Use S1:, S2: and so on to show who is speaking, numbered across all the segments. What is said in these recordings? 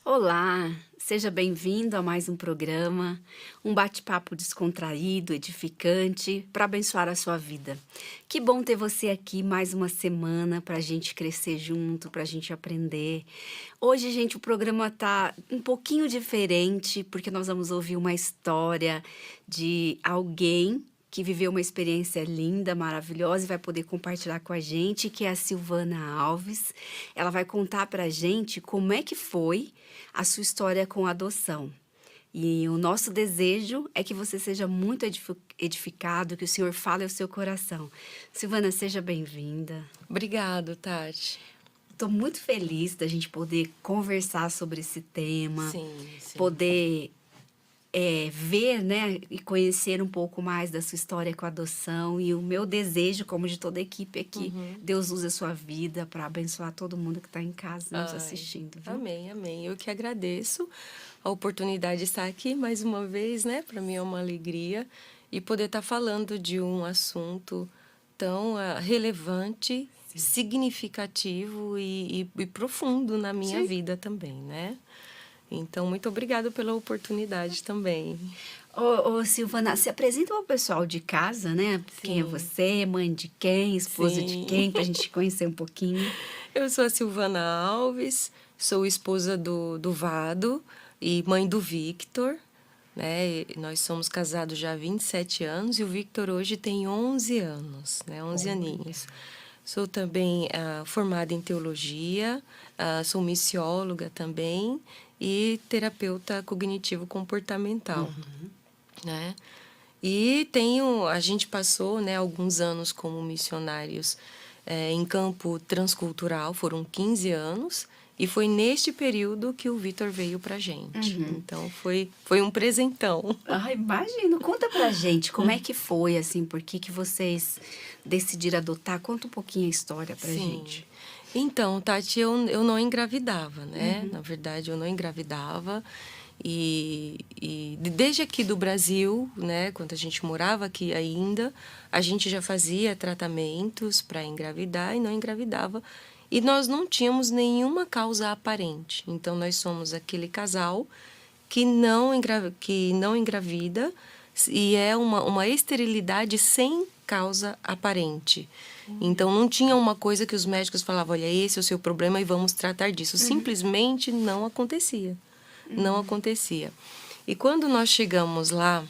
S1: Olá, seja bem-vindo a mais um programa, um bate-papo descontraído, edificante, para abençoar a sua vida. Que bom ter você aqui mais uma semana para a gente crescer junto, para a gente aprender. Hoje, gente, o programa tá um pouquinho diferente, porque nós vamos ouvir uma história de alguém que viveu uma experiência linda, maravilhosa e vai poder compartilhar com a gente, que é a Silvana Alves. Ela vai contar para a gente como é que foi a sua história com a adoção. E o nosso desejo é que você seja muito edificado, que o Senhor fale ao seu coração. Silvana, seja bem-vinda.
S2: Obrigado, Tati.
S1: Estou muito feliz da gente poder conversar sobre esse tema,
S2: Sim, sim.
S1: poder ver, né, e conhecer um pouco mais da sua história com a adoção. E o meu desejo, como de toda a equipe, é que Deus use a sua vida para abençoar todo mundo que está em casa nos
S2: Ai,
S1: assistindo, viu?
S2: amém, amém. Eu que agradeço a oportunidade de estar aqui mais uma vez, né? Para mim é uma alegria e poder estar falando de um assunto tão relevante, significativo e profundo na minha
S1: Sim.
S2: vida também, né? Então, muito obrigada pela oportunidade também.
S1: Ô, Silvana, se apresenta para o pessoal de casa, né? Quem é
S2: Sim.
S1: você, mãe de quem, esposa de
S2: Sim.
S1: quem, para a gente conhecer um pouquinho.
S2: Eu sou a Silvana Alves, sou esposa do Vado e mãe do Victor, né? E nós somos casados já há 27 anos e o Victor hoje tem 11 anos, né? 11 aninhos. Sou também formada em teologia, sou missióloga também e terapeuta cognitivo-comportamental, né? E a gente passou, né, alguns anos como missionários em campo transcultural, foram 15 anos, e foi neste período que o Vitor veio pra gente. Então foi um presentão.
S1: Ah, imagino. Conta pra gente como é que foi, assim, por que que vocês decidiram adotar? Conta um pouquinho a história pra gente.
S2: Então, Tati, eu não engravidava, né? Na verdade, eu não engravidava. E desde aqui do Brasil, né, quando a gente morava aqui ainda, a gente já fazia tratamentos para engravidar e não engravidava. E nós não tínhamos nenhuma causa aparente. Então, nós somos aquele casal que não engravida e é uma esterilidade sem causa aparente. Então, não tinha uma coisa que os médicos falavam, olha, esse é o seu problema e vamos tratar disso. Simplesmente não acontecia. Não acontecia. E quando nós chegamos lá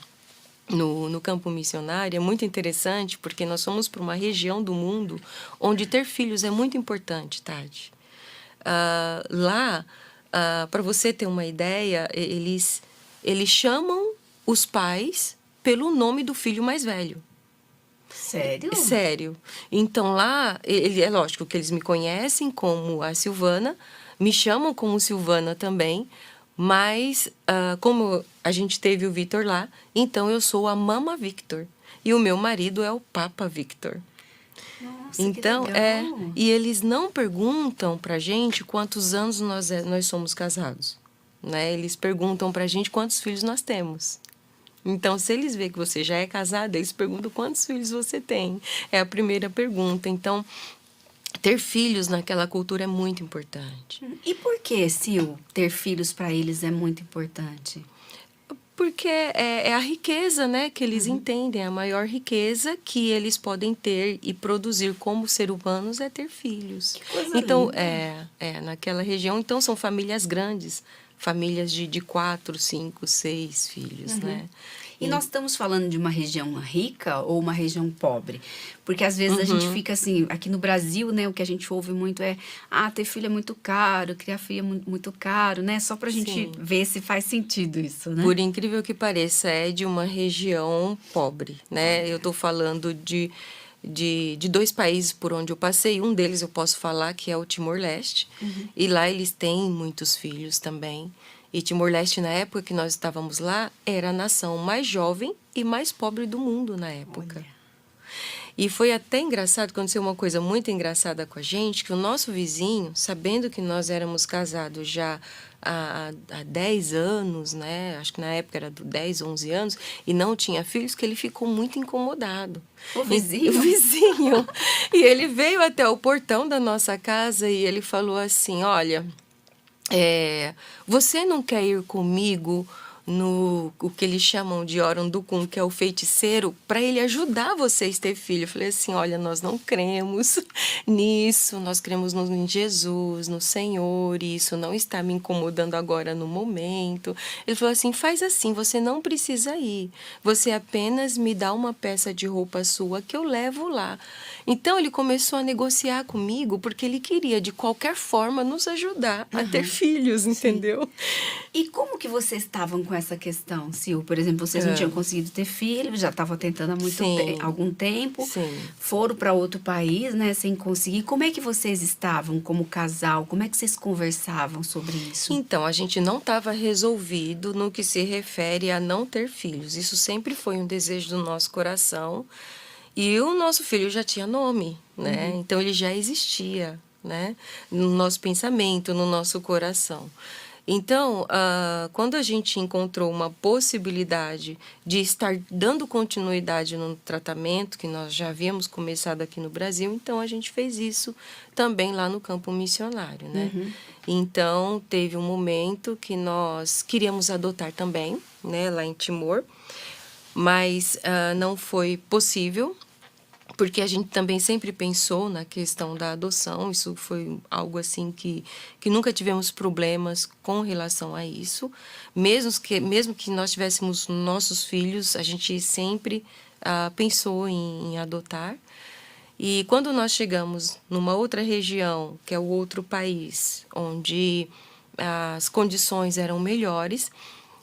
S2: no campo missionário, é muito interessante, porque nós fomos para uma região do mundo onde ter filhos é muito importante, Tati. Lá, para você ter uma ideia, eles chamam os pais pelo nome do filho mais velho.
S1: Sério?
S2: Sério. Então lá, é lógico que eles me conhecem como a Silvana, me chamam como Silvana também, mas como a gente teve o Victor lá, então eu sou a Mama Victor e o meu marido é o Papa Victor.
S1: Nossa,
S2: Então,
S1: que legal.
S2: e eles não perguntam pra gente quantos anos nós somos casados, né? Eles perguntam pra gente quantos filhos nós temos. Então, se eles veem que você já é casada, eles perguntam quantos filhos você tem. É a primeira pergunta. Então, ter filhos naquela cultura é muito importante.
S1: E por que, Sil, ter filhos para eles é muito importante?
S2: Porque é a riqueza, né, que eles entendem. A maior riqueza que eles podem ter e produzir como ser humanos é ter filhos.
S1: Que coisa
S2: Então,
S1: linda.
S2: naquela região, então, são famílias grandes. Famílias de 4, 5, 6 filhos, né?
S1: E nós estamos falando de uma região rica ou uma região pobre? Porque às vezes a gente fica assim, aqui no Brasil, né, o que a gente ouve muito é, ter filho é muito caro, criar filho é muito caro, né? Só pra gente
S2: Sim.
S1: ver se faz sentido isso, né?
S2: Por incrível que pareça, é de uma região pobre, né? Eu estou falando de 2 países por onde eu passei. Um deles eu posso falar que é o Timor-Leste. E lá eles têm muitos filhos também. E Timor-Leste, na época que nós estávamos lá, era a nação mais jovem e mais pobre do mundo na época.
S1: Olha.
S2: E foi até engraçado, aconteceu uma coisa muito engraçada com a gente, que o nosso vizinho, sabendo que nós éramos casados já há 10 anos, né? Acho que na época era 10, 11 anos, e não tinha filhos, que ele ficou muito incomodado.
S1: O vizinho?
S2: O vizinho. E ele veio até o portão da nossa casa e ele falou assim, olha, Você não quer ir comigo no o que eles chamam de Orundukum, que é o feiticeiro, para ele ajudar vocês a ter filho? Eu falei assim, olha, nós não cremos nisso, nós cremos em Jesus, no Senhor, e isso não está me incomodando agora no momento. Ele falou assim, faz assim, você não precisa ir, você apenas me dá uma peça de roupa sua que eu levo lá. Então ele começou a negociar comigo, porque ele queria, de qualquer forma, nos ajudar a ter filhos, entendeu?
S1: E como que vocês estavam com essa questão, Sil? Por exemplo, vocês não tinham conseguido ter filho, já estavam tentando há
S2: Sim.
S1: algum tempo,
S2: Sim.
S1: foram para outro país, né, sem conseguir. Como é que vocês estavam como casal? Como é que vocês conversavam sobre isso?
S2: Então, a gente não estava resolvido no que se refere a não ter filhos. Isso sempre foi um desejo do nosso coração. E o nosso filho já tinha nome, né? Então, ele já existia, né? No nosso pensamento, no nosso coração. Então, quando a gente encontrou uma possibilidade de estar dando continuidade no tratamento, que nós já havíamos começado aqui no Brasil, então a gente fez isso também lá no campo missionário, né? Então, teve um momento que nós queríamos adotar também, né, lá em Timor, mas não foi possível, porque a gente também sempre pensou na questão da adoção. Isso foi algo assim que nunca tivemos problemas com relação a isso. Mesmo que nós tivéssemos nossos filhos, a gente sempre pensou em adotar. E quando nós chegamos numa outra região, que é o outro país, onde as condições eram melhores,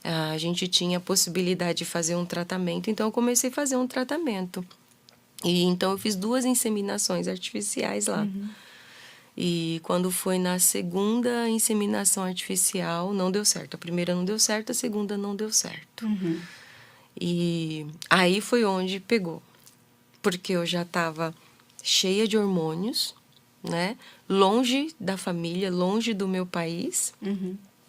S2: a gente tinha a possibilidade de fazer um tratamento. Então, eu comecei a fazer um tratamento. E então eu fiz 2 inseminações artificiais lá. E quando foi na segunda inseminação artificial, não deu certo. A primeira não deu certo, a segunda não deu certo. E aí foi onde pegou. Porque eu já estava cheia de hormônios, né? Longe da família, longe do meu país,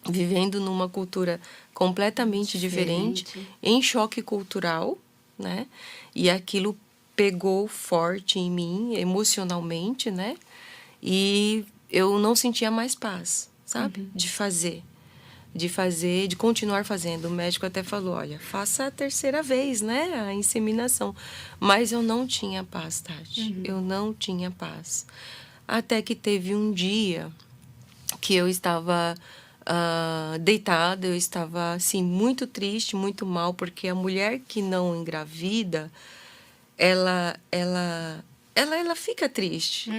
S2: vivendo numa cultura completamente diferente, em choque cultural, né? E aquilo pegou forte em mim, emocionalmente, né? E eu não sentia mais paz, sabe? De continuar fazendo. O médico até falou, olha, faça a terceira vez, né? A inseminação. Mas eu não tinha paz, Tati. Eu não tinha paz. Até que teve um dia que eu estava deitada, eu estava, assim, muito triste, muito mal, porque a mulher que não engravida, ela fica triste.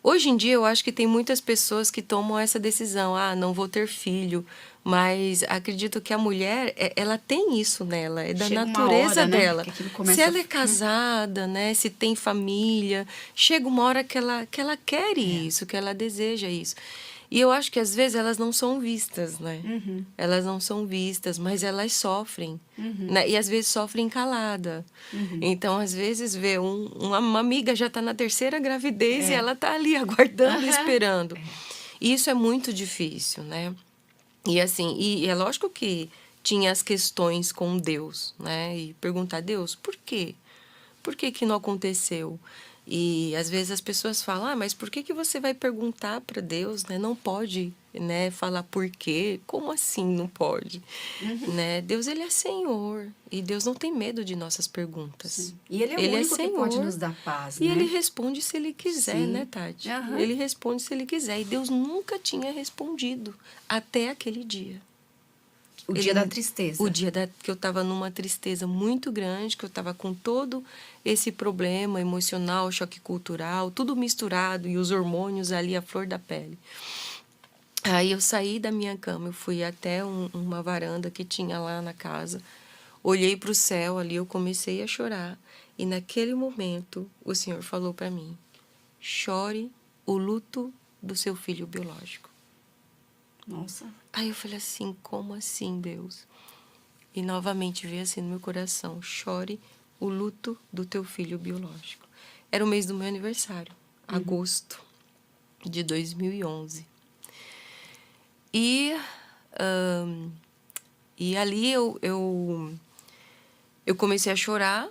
S2: Hoje em dia, eu acho que tem muitas pessoas que tomam essa decisão, não vou ter filho, mas acredito que a mulher, ela tem isso nela, é da
S1: Chega uma
S2: natureza
S1: hora, né,
S2: dela.
S1: que aquilo
S2: Se
S1: começa
S2: ela é casada, né, se tem família, chega uma hora que ela quer isso, que ela deseja isso. E eu acho que às vezes elas não são vistas, né? Elas não são vistas, mas elas sofrem, né? E às vezes sofrem calada. Então, às vezes, vê uma amiga já está na terceira gravidez e ela está ali aguardando, esperando. E isso é muito difícil, né? E assim, e é lógico que tinha as questões com Deus, né? E perguntar a Deus, por quê? Por que que não aconteceu? E às vezes as pessoas falam, mas por que você vai perguntar para Deus, né? Não pode, né, falar por quê? Como assim não pode? Né? Deus, ele é Senhor, e Deus não tem medo de nossas perguntas.
S1: E ele é o único que pode nos dar paz,
S2: E
S1: né?
S2: ele responde se ele quiser, né, Tati? Ele responde se ele quiser. E Deus nunca tinha respondido até aquele dia.
S1: O dia da tristeza.
S2: O dia que eu estava numa tristeza muito grande, que eu estava com todo esse problema emocional, choque cultural, tudo misturado e os hormônios ali à flor da pele. Aí eu saí da minha cama, eu fui até uma varanda que tinha lá na casa, olhei para o céu ali, eu comecei a chorar. E naquele momento o Senhor falou para mim, chore o luto do seu filho biológico.
S1: Nossa.
S2: Aí eu falei assim, como assim, Deus? E novamente veio assim no meu coração, chore o luto do teu filho biológico. Era o mês do meu aniversário, agosto de 2011. E ali eu comecei a chorar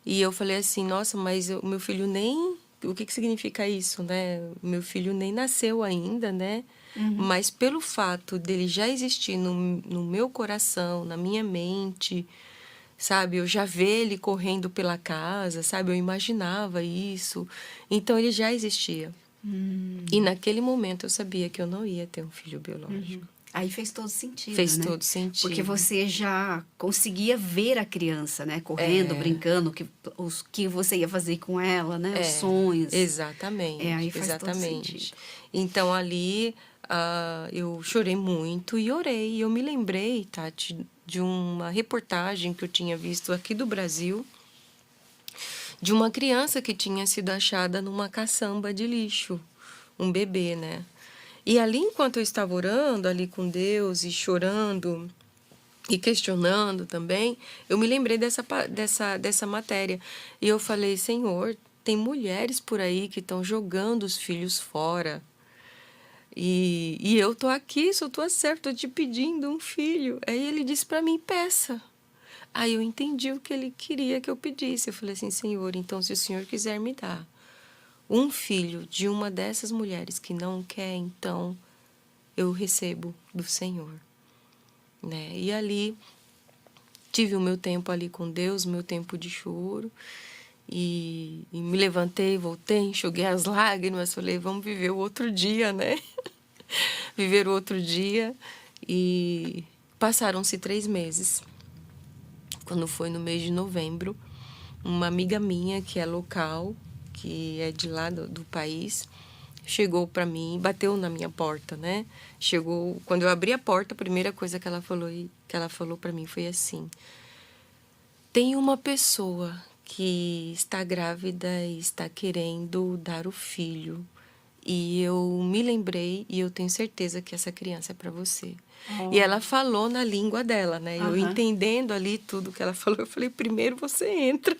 S2: e eu falei assim, nossa, mas o meu filho nem o que que significa isso, né? Meu filho nem nasceu ainda, né? Mas pelo fato dele já existir no meu coração, na minha mente, sabe? Eu já ver ele correndo pela casa, sabe? Eu imaginava isso. Então ele já existia. E naquele momento eu sabia que eu não ia ter um filho biológico.
S1: Aí fez todo sentido,
S2: Fez
S1: né?
S2: todo sentido.
S1: Porque você já conseguia ver a criança, né? Correndo, brincando, os que você ia fazer com ela, né? Os sonhos.
S2: Exatamente,
S1: Aí faz todo
S2: exatamente.
S1: sentido.
S2: Então ali eu chorei muito e orei. E eu me lembrei, Tati, de uma reportagem que eu tinha visto aqui do Brasil, de uma criança que tinha sido achada numa caçamba de lixo, um bebê, né? E ali, enquanto eu estava orando ali com Deus e chorando e questionando também, eu me lembrei dessa matéria. E eu falei, Senhor, tem mulheres por aí que estão jogando os filhos fora. E eu tô aqui, sou tua serva, tô te pedindo um filho. Aí ele disse para mim, peça. Aí eu entendi o que ele queria que eu pedisse. Eu falei assim, Senhor, então se o Senhor quiser me dar um filho de uma dessas mulheres que não quer, então eu recebo do Senhor, né? E ali tive o meu tempo ali com Deus, meu tempo de choro, e me levantei, voltei, enxuguei as lágrimas, falei, vamos viver o outro dia, né? Viver o outro dia. E passaram-se 3 meses. Quando foi no mês de novembro, uma amiga minha que é local, que é de lá do país, chegou para mim, bateu na minha porta, né? Chegou, quando eu abri a porta, a primeira coisa que ela falou para mim foi assim: tem uma pessoa que está grávida e está querendo dar o filho. E eu me lembrei e eu tenho certeza que essa criança é para você. E ela falou na língua dela, né? Eu entendendo ali tudo que ela falou, eu falei, primeiro você entra.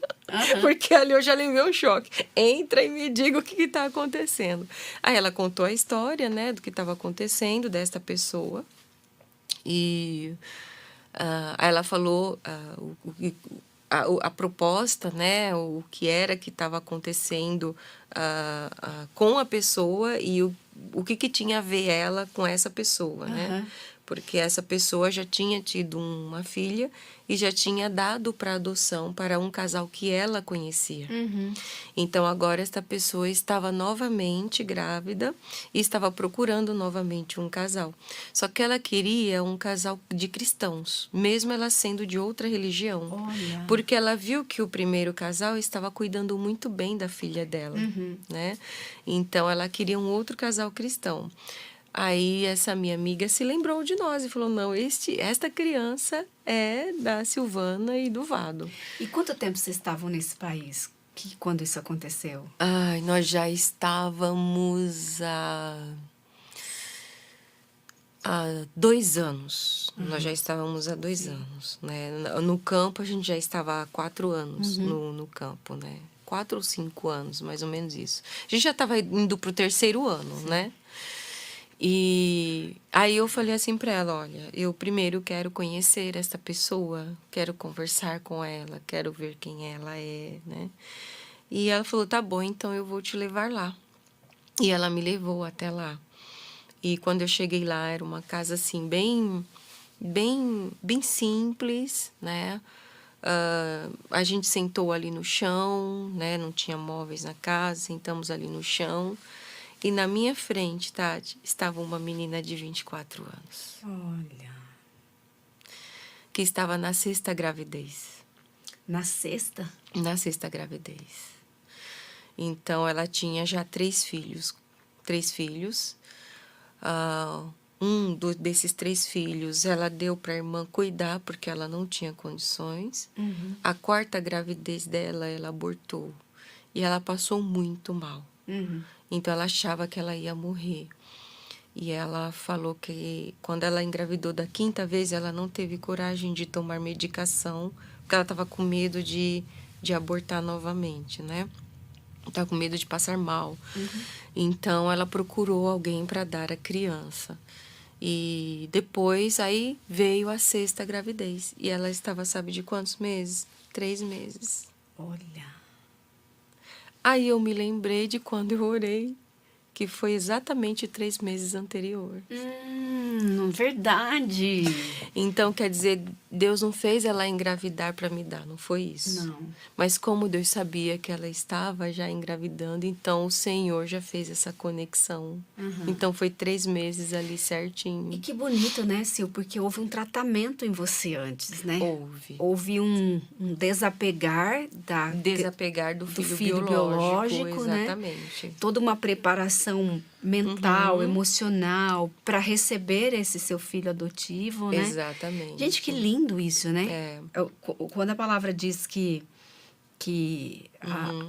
S2: Porque ali eu já levei um choque. Entra e me diga o que está acontecendo. Aí ela contou a história, né? Do que estava acontecendo desta pessoa. E aí ela falou a proposta, né, o que era que estava acontecendo com a pessoa e o que tinha a ver ela com essa pessoa, né? Porque essa pessoa já tinha tido uma filha e já tinha dado para adoção para um casal que ela conhecia. Então agora esta pessoa estava novamente grávida e estava procurando novamente um casal. Só que ela queria um casal de cristãos, mesmo ela sendo de outra religião.
S1: Olha.
S2: Porque ela viu que o primeiro casal estava cuidando muito bem da filha dela, né? Então ela queria um outro casal cristão. Aí essa minha amiga se lembrou de nós e falou, não, esta criança é da Silvana e do Vado.
S1: E quanto tempo vocês estavam nesse país quando isso aconteceu?
S2: Ai, nós já estávamos há 2 anos. Nós já estávamos há 2 anos, né? No campo a gente já estava há 4 anos no campo, né? 4 ou 5 anos, mais ou menos isso. A gente já estava indo pro 3º ano, né? E aí eu falei assim para ela, olha, eu primeiro quero conhecer esta pessoa, quero conversar com ela, quero ver quem ela é, né? E ela falou, tá bom, então eu vou te levar lá. E ela me levou até lá. E quando eu cheguei lá, era uma casa assim, bem simples, né? A gente sentou ali no chão, né? Não tinha móveis na casa, sentamos ali no chão. E na minha frente, Tati, estava uma menina de 24 anos.
S1: Olha.
S2: Que estava na 6ª gravidez.
S1: Na 6ª?
S2: Na 6ª gravidez. Então, ela tinha já 3 filhos. 3 filhos. Desses 3 filhos, ela deu para a irmã cuidar, porque ela não tinha condições. A 4ª gravidez dela, ela abortou. E ela passou muito mal. Então, ela achava que ela ia morrer. E ela falou que quando ela engravidou da 5ª vez, ela não teve coragem de tomar medicação, porque ela estava com medo de abortar novamente, né? Estava com medo de passar mal. Então, ela procurou alguém para dar a criança. E depois, aí veio a 6ª gravidez. E ela estava, sabe de quantos meses? 3 meses.
S1: Olha.
S2: Aí eu me lembrei de quando eu orei, que foi exatamente 3 meses anterior.
S1: Verdade.
S2: Então, quer dizer, Deus não fez ela engravidar para me dar, não foi isso.
S1: Não.
S2: Mas como Deus sabia que ela estava já engravidando, então o Senhor já fez essa conexão. Então foi 3 meses ali
S1: E
S2: certinho.
S1: que bonito, né, Sil? Porque houve um tratamento em você antes, né?
S2: Houve.
S1: Houve um desapegar
S2: Desapegar do
S1: do
S2: filho
S1: filho
S2: biológico,
S1: biológico, né?
S2: exatamente.
S1: Toda uma preparação mental, emocional para receber esse seu filho adotivo, né?
S2: Exatamente.
S1: Gente, que lindo isso, né?
S2: É.
S1: Quando a palavra diz que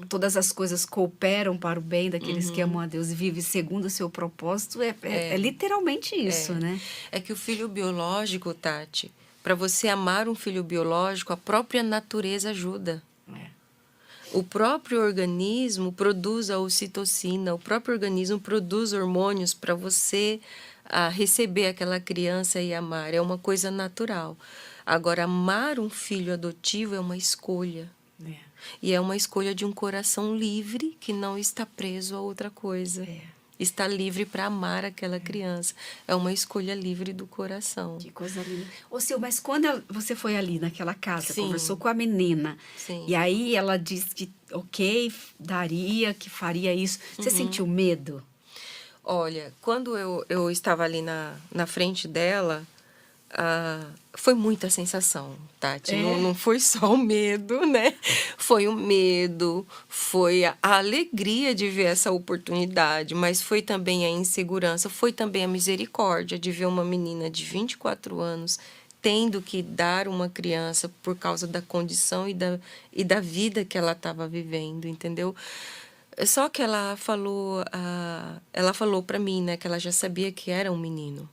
S1: todas as coisas cooperam para o bem daqueles que amam a Deus e vivem segundo o seu propósito, é literalmente isso, né?
S2: É que o filho biológico, Tati, para você amar um filho biológico, a própria natureza ajuda.
S1: É.
S2: O próprio organismo produz a ocitocina, o próprio organismo produz hormônios para você receber aquela criança e amar. É uma coisa natural. Agora, amar um filho adotivo é uma escolha.
S1: É.
S2: E é uma escolha de um coração livre que não está preso a outra coisa. Está livre para amar aquela criança. É uma escolha livre do coração.
S1: Que coisa linda. Ô, Sil, mas quando você foi ali naquela casa,
S2: Sim.
S1: conversou com a menina,
S2: Sim.
S1: e aí ela disse que, ok, daria, que faria isso, você sentiu medo?
S2: Olha, quando eu estava ali na frente dela, foi muita sensação, Tati. Não foi só o medo, né? Foi o medo, foi a alegria de ver essa oportunidade, mas foi também a insegurança, foi também a misericórdia de ver uma menina de 24 anos tendo que dar uma criança por causa da condição e da vida que ela estava vivendo, entendeu? Só que ela falou para mim, né, que ela já sabia que era um menino.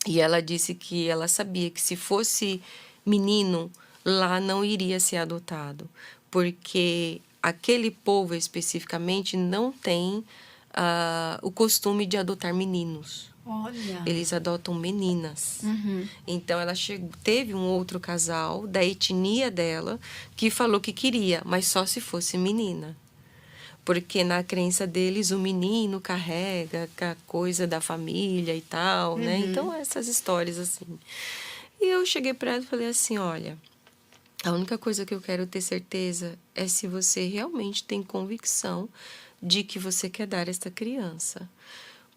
S2: E ela disse que ela sabia que se fosse menino, lá não iria ser adotado, porque aquele povo especificamente não tem o costume de adotar meninos.
S1: Olha.
S2: Eles adotam meninas. Então ela teve um outro casal da etnia dela que falou que queria, mas só se fosse menina. Porque na crença deles o menino carrega a coisa da família e tal, né? Então essas histórias assim. E eu cheguei para ela e falei assim, olha, a única coisa que eu quero ter certeza é se você realmente tem convicção de que você quer dar esta criança.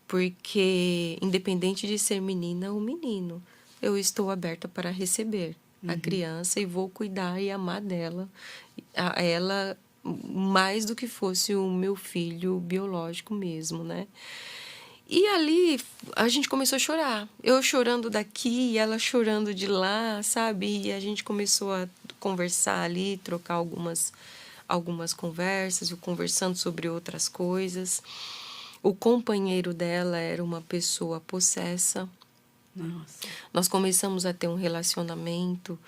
S2: Porque independente de ser menina ou menino, eu estou aberta para receber a criança e vou cuidar e amar dela, a ela mais do que fosse o meu filho biológico mesmo, né? E ali a gente começou a chorar. Eu chorando daqui e ela chorando de lá, sabe? E a gente começou a conversar ali, trocar algumas conversas, eu conversando sobre outras coisas. O companheiro dela era uma pessoa possessa.
S1: Nossa.
S2: Nós começamos a ter um relacionamento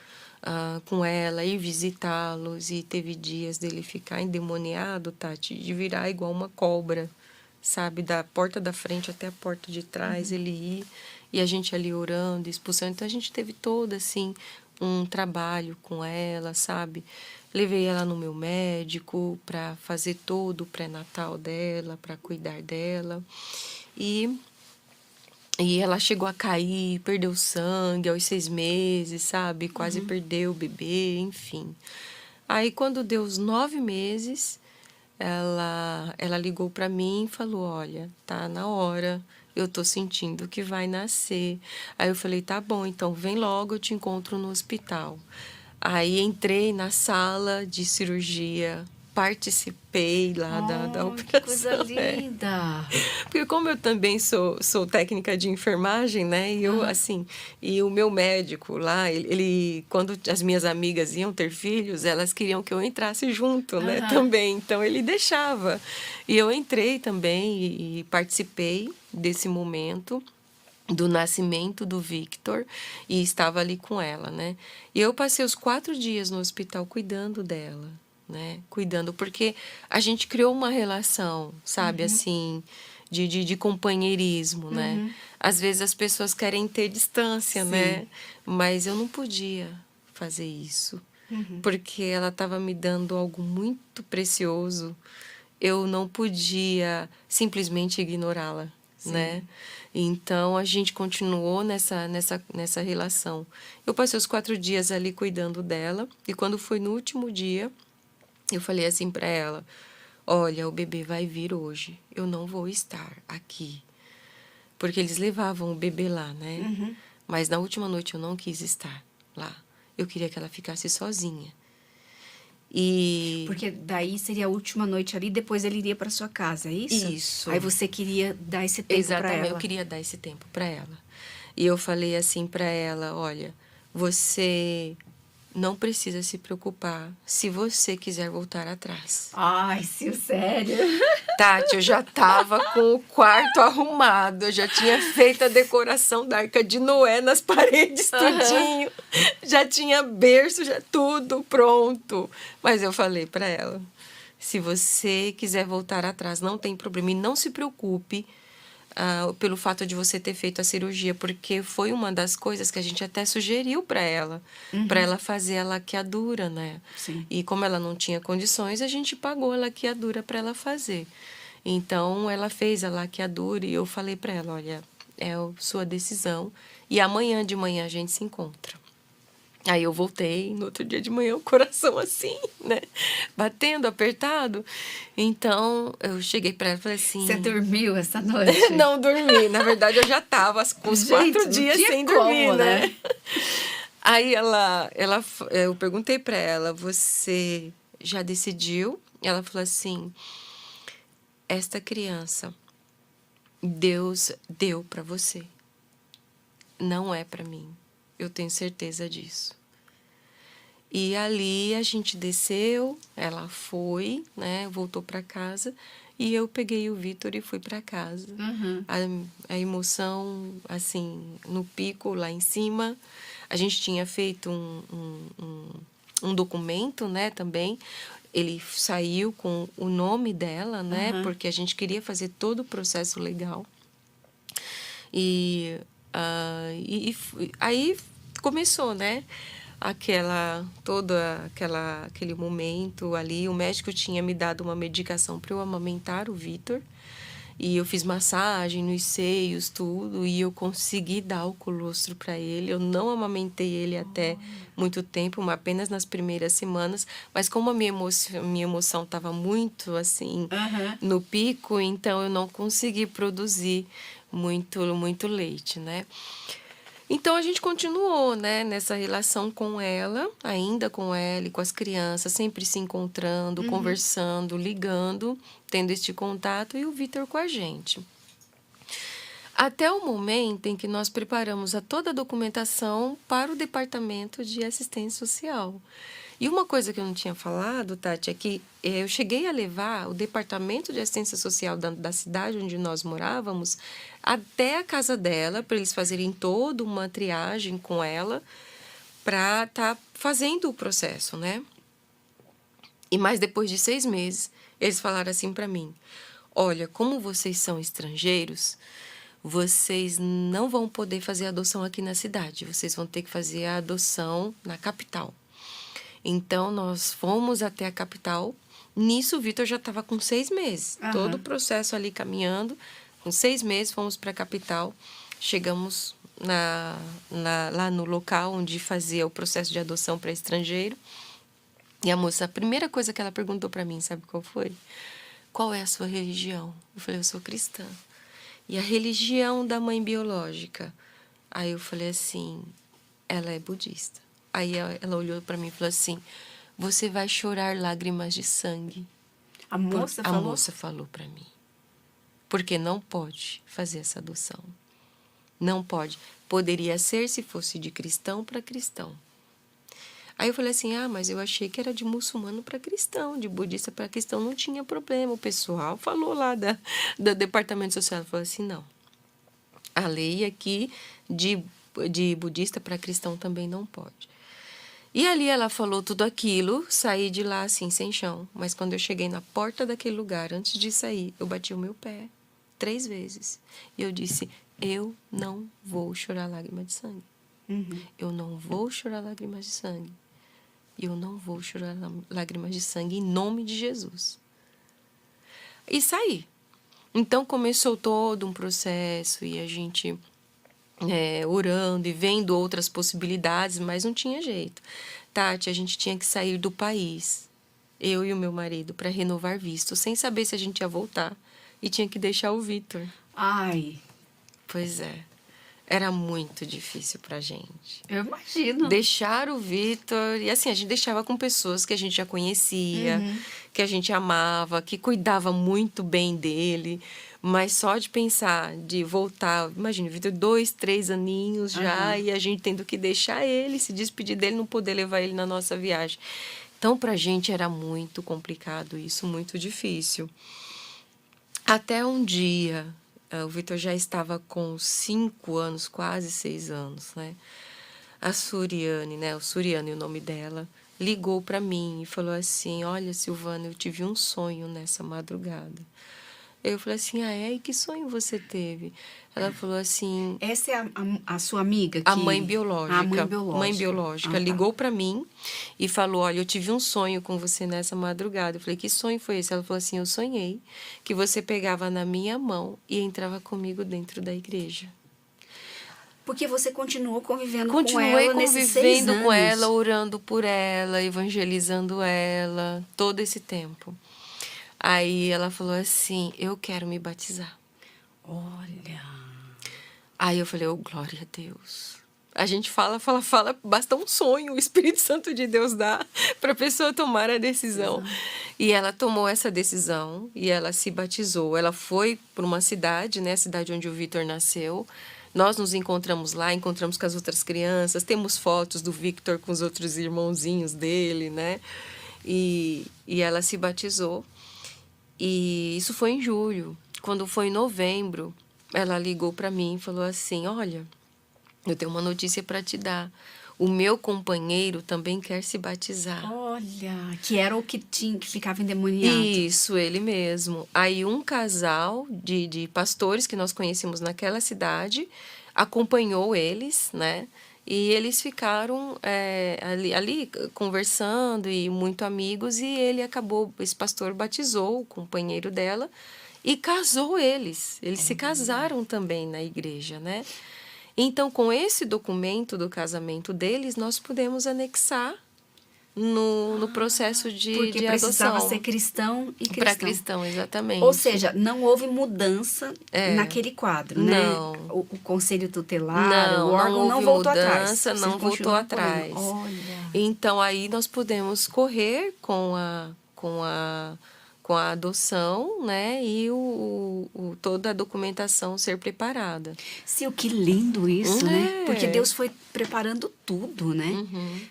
S2: com ela, ir visitá-los, e teve dias dele ficar endemoniado, Tati, de virar igual uma cobra, sabe? Da porta da frente até a porta de trás, ele ir, e a gente ali orando, expulsando. Então a gente teve todo, assim, um trabalho com ela, sabe? Levei ela no meu médico para fazer todo o pré-natal dela, para cuidar dela. E ela chegou a cair, perdeu sangue aos 6 meses, sabe? Quase perdeu o bebê, enfim. Aí, quando deu os 9 meses, ela ligou para mim e falou, olha, tá na hora, eu tô sentindo que vai nascer. Aí eu falei, tá bom, então vem logo, eu te encontro no hospital. Aí entrei na sala de cirurgia, participei lá da operação.
S1: Que coisa linda!
S2: Porque como eu também sou técnica de enfermagem, né? E eu, assim, e o meu médico lá, ele, quando as minhas amigas iam ter filhos, elas queriam que eu entrasse junto, né? Também. Então, ele deixava. E eu entrei também e participei desse momento do nascimento do Victor e estava ali com ela, né? E eu passei os 4 dias no hospital cuidando dela, né? Cuidando, porque a gente criou uma relação, sabe, assim, de companheirismo, né? Às vezes as pessoas querem ter distância, né? Mas eu não podia fazer isso, porque ela estava me dando algo muito precioso eu não podia simplesmente ignorá-la, né? Então, a gente continuou nessa relação. Eu passei os 4 dias ali cuidando dela, e quando foi no último dia, eu falei assim para ela: olha, o bebê vai vir hoje, eu não vou estar aqui. Porque eles levavam o bebê lá, né? Mas na última noite eu não quis estar lá. Eu queria que ela ficasse sozinha. E
S1: Porque daí seria a última noite ali, depois ele iria para sua casa, é isso?
S2: isso.
S1: Aí você queria dar esse tempo para
S2: Exatamente, eu
S1: ela.
S2: queria dar esse tempo para ela. E eu falei assim para ela: olha, você não precisa se preocupar se você quiser voltar atrás.
S1: Ai, Sil, sério?
S2: Tati, eu já tava com o quarto arrumado, eu já tinha feito a decoração da Arca de Noé nas paredes, tudinho. Já tinha berço, já tudo pronto. Mas eu falei para ela: se você quiser voltar atrás, não tem problema. E não se preocupe pelo fato de você ter feito a cirurgia, porque foi uma das coisas que a gente até sugeriu para ela fazer a laqueadura, né?
S1: Sim.
S2: E como ela não tinha condições, a gente pagou a laqueadura para ela fazer. Então, ela fez a laqueadura e eu falei para ela: olha, é a sua decisão e amanhã de manhã a gente se encontra. Aí eu voltei, no outro dia de manhã, o coração assim, né? Batendo, apertado. Então, eu cheguei para ela e falei assim...
S1: Você dormiu essa noite?
S2: Não dormi. Na verdade, eu já estava com os
S1: Gente,
S2: 4
S1: não
S2: dias
S1: tinha
S2: sem
S1: como,
S2: dormir, né?
S1: né?
S2: Aí eu perguntei para ela: você já decidiu? Ela falou assim: esta criança, Deus deu para você. Não é para mim. Eu tenho certeza disso. E ali a gente desceu, ela foi, né, voltou para casa e eu peguei o Vitor e fui para casa. A emoção, assim, no pico, lá em cima. A gente tinha feito um documento, né, também. Ele saiu com o nome dela, né, porque a gente queria fazer todo o processo legal. Aí começou, né? Aquele momento ali. O médico tinha me dado uma medicação para eu amamentar o Vitor. E eu fiz massagem nos seios, tudo, e eu consegui dar o colostro para ele. Eu não amamentei ele até muito tempo, mas apenas nas primeiras semanas. Mas como a minha emoção estava muito assim no pico, então eu não consegui produzir muito leite, né? Então a gente continuou, né, nessa relação com ela, ainda com ela e com as crianças, sempre se encontrando, conversando, ligando, tendo este contato, e o Vitor com a gente. Até o momento em que nós preparamos toda a documentação para o Departamento de Assistência Social. E uma coisa que eu não tinha falado, Tati, é que eu cheguei a levar o Departamento de Assistência Social da cidade onde nós morávamos até a casa dela, para eles fazerem toda uma triagem com ela, para estar fazendo o processo, né? E mais depois de 6 meses, eles falaram assim para mim: olha, como vocês são estrangeiros, vocês não vão poder fazer a adoção aqui na cidade, vocês vão ter que fazer a adoção na capital. Então, nós fomos até a capital. Nisso, o Vitor já estava com 6 meses. Todo o processo ali caminhando. Com 6 meses, fomos para a capital. Chegamos lá no local onde fazia o processo de adoção para estrangeiro. E a moça, a primeira coisa que ela perguntou para mim, sabe qual foi? Qual é a sua religião? Eu falei: eu sou cristã. E a religião da mãe biológica? Aí eu falei assim: ela é budista. Aí ela olhou para mim e falou assim: você vai chorar lágrimas de sangue.
S1: A moça
S2: A
S1: falou?
S2: moça falou para mim. Porque não pode fazer essa adoção. Não pode. Poderia ser se fosse de cristão para cristão. Aí eu falei assim: mas eu achei que era de muçulmano para cristão, de budista para cristão, não tinha problema. O pessoal falou lá do departamento social, falou assim: não. A lei aqui de budista para cristão também não pode. E ali ela falou tudo aquilo, saí de lá assim, sem chão. Mas quando eu cheguei na porta daquele lugar, antes de sair, eu bati o meu pé 3 vezes. E eu disse: eu não vou chorar lágrimas de sangue. Eu não vou chorar lágrimas de sangue. E eu não vou chorar lágrimas de sangue em nome de Jesus. e sair. Então começou todo um processo e a gente orando e vendo outras possibilidades, mas não tinha jeito. Tati, a gente tinha que sair do país, eu e o meu marido, para renovar visto, sem saber se a gente ia voltar. E tinha que deixar o Vitor.
S1: Ai,
S2: Pois é. Era muito difícil pra gente.
S1: eu imagino.
S2: Deixar o Vitor. E assim, a gente deixava com pessoas que a gente já conhecia, que a gente amava, que cuidava muito bem dele. Mas só de pensar, de voltar. Imagina, o Vitor, 2, 3 aninhos já, e a gente tendo que deixar ele, se despedir dele, não poder levar ele na nossa viagem. Então, pra gente era muito complicado isso, muito difícil. Até um dia, o Vitor já estava com 5 anos, quase 6 anos, né? A Suriane, né? O Suriane, o nome dela, ligou para mim e falou assim: Olha, Silvana, eu tive um sonho nessa madrugada. Eu falei assim: Ah, é? E que sonho você teve? Ela falou assim:
S1: Essa é a sua amiga?
S2: A mãe biológica.
S1: A mãe biológica.
S2: Mãe biológica.
S1: Tá.
S2: Ligou para mim e falou: Olha, eu tive um sonho com você nessa madrugada. Eu falei: Que sonho foi esse? Ela falou assim: Eu sonhei que você pegava na minha mão e entrava comigo dentro da igreja.
S1: Porque você continuou convivendo com
S2: Continuei
S1: ela nesses 6
S2: convivendo
S1: anos.
S2: com ela, orando por ela, evangelizando ela, todo esse tempo. Aí ela falou assim: Eu quero me batizar.
S1: Olha.
S2: Aí eu falei: Oh, glória a Deus. A gente fala, basta um sonho, o Espírito Santo de Deus dá para a pessoa tomar a decisão. E ela tomou essa decisão e ela se batizou. Ela foi para uma cidade, né, a cidade onde o Vitor nasceu. Nós nos encontramos lá, encontramos com as outras crianças, temos fotos do Victor com os outros irmãozinhos dele, né? E ela se batizou. E isso foi em julho. Quando foi em novembro, ela ligou para mim e falou assim: Olha, eu tenho uma notícia para te dar. O meu companheiro também quer se batizar.
S1: Olha, que era o que ficava endemoniado.
S2: Isso, ele mesmo. Aí um casal de pastores que nós conhecemos naquela cidade acompanhou eles, né? E eles ficaram ali conversando e muito amigos, e esse pastor batizou o companheiro dela e casou eles. Eles se casaram também na igreja, né? Então, com esse documento do casamento deles, nós pudemos anexar no processo de adoção.
S1: Porque precisava ser cristão e cristão.
S2: Para cristão, exatamente.
S1: Ou seja, não houve mudança naquele quadro, né?
S2: Não.
S1: O conselho tutelar, o órgão não voltou atrás.
S2: Não voltou atrás.
S1: Olha.
S2: Então, aí nós pudemos correr com a adoção, né? E toda a documentação ser preparada.
S1: Sim, que lindo isso, né?
S2: É.
S1: Porque Deus foi preparando tudo, né?